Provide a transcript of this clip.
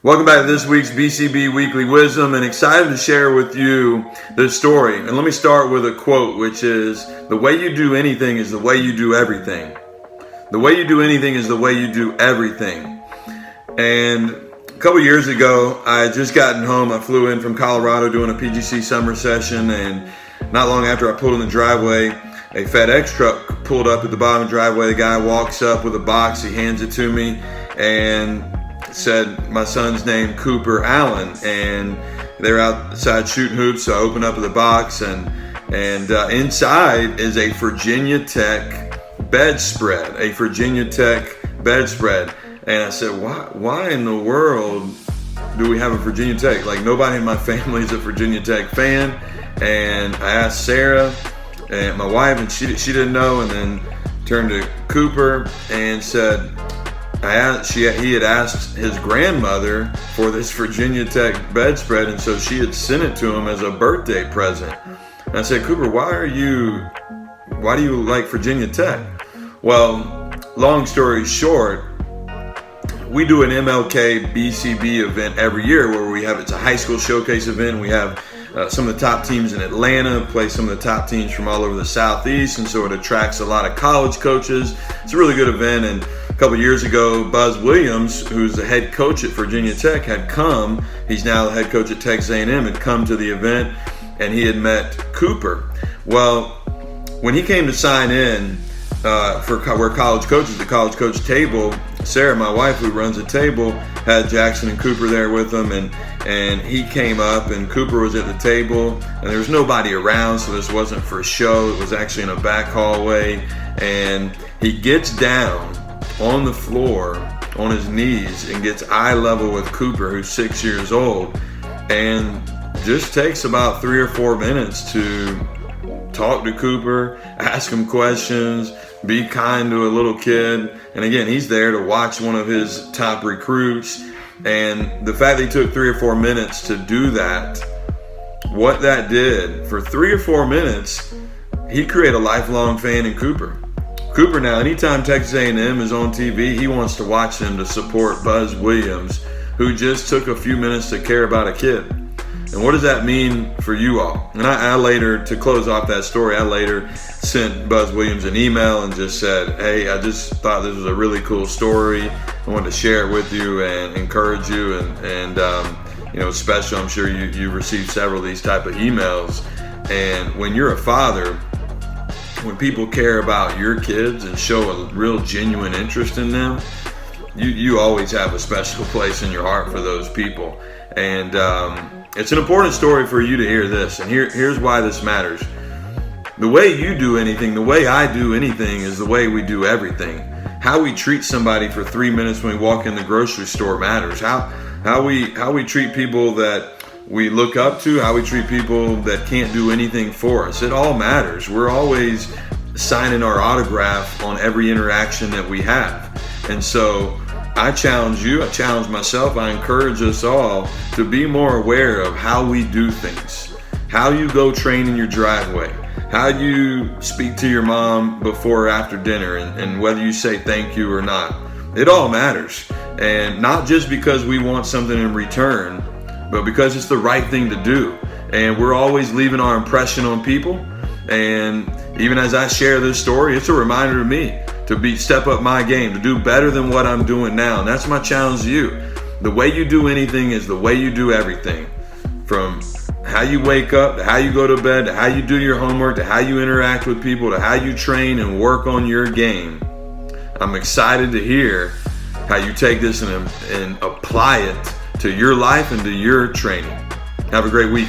Welcome back to this week's BCB Weekly Wisdom, and excited to share with you this story. And let me start with a quote, which is, the way you do anything is the way you do everything. The way you do anything is the way you do everything. And a couple years ago, I had just gotten home. I flew in from Colorado doing a PGC summer session, and not long after I pulled in the driveway, a FedEx truck pulled up at the bottom of the driveway. The guy walks up with a box, he hands it to me, and said my son's name, Cooper Allen, and they're outside shooting hoops. So I open up the box, and inside is a Virginia Tech bedspread, And I said, why in the world do we have a Virginia Tech? Like, nobody in my family is a Virginia Tech fan. And I asked Sarah and my wife, and she didn't know, and then turned to Cooper and said, he had asked his grandmother for this Virginia Tech bedspread, and so she had sent it to him as a birthday present. And I said, Cooper, why do you like Virginia Tech? Well, long story short, we do an MLK BCB event every year where it's a high school showcase event. We have some of the top teams in Atlanta play some of the top teams from all over the Southeast, and so it attracts a lot of college coaches. It's a really good event. And a couple years ago, Buzz Williams, who's the head coach at Virginia Tech, had come. He's now the head coach at Texas A&M, had come to the event, and he had met Cooper. Well, when he came to sign in for where college coaches, the college coach table, Sarah, my wife, who runs the table, had Jackson and Cooper there with him, and he came up, and Cooper was at the table, and there was nobody around, so this wasn't for show. It was actually in a back hallway, and he gets down on the floor on his knees and gets eye level with Cooper, who's 6 years old, and just takes about 3 or 4 minutes to talk to Cooper, ask him questions, be kind to a little kid. And again, he's there to watch one of his top recruits. And the fact that he took 3 or 4 minutes to do that, what that did for 3 or 4 minutes, he created a lifelong fan in Cooper. Cooper now, anytime Texas A&M is on TV, he wants to watch them to support Buzz Williams, who just took a few minutes to care about a kid. And what does that mean for you all? And I later, to close off that story, I later sent Buzz Williams an email and just said, hey, I just thought this was a really cool story. I wanted to share it with you and encourage you. And special, I'm sure you received several of these type of emails. And when you're a father, when people care about your kids and show a real genuine interest in them, you always have a special place in your heart for those people. And it's an important story for you to hear this. And here's why this matters. The way you do anything, the way I do anything, is the way we do everything. How we treat somebody for 3 minutes when we walk in the grocery store matters. How we treat people that we look up to, how we treat people that can't do anything for us. It all matters. We're always signing our autograph on every interaction that we have. And so I challenge you, I challenge myself, I encourage us all to be more aware of how we do things. How you go train in your driveway. How you speak to your mom before or after dinner, and whether you say thank you or not. It all matters. And not just because we want something in return, but because it's the right thing to do. And we're always leaving our impression on people. And even as I share this story, it's a reminder to me to step up my game, to do better than what I'm doing now. And that's my challenge to you. The way you do anything is the way you do everything. From how you wake up, to how you go to bed, to how you do your homework, to how you interact with people, to how you train and work on your game. I'm excited to hear how you take this and apply it to your life and to your training. Have a great week.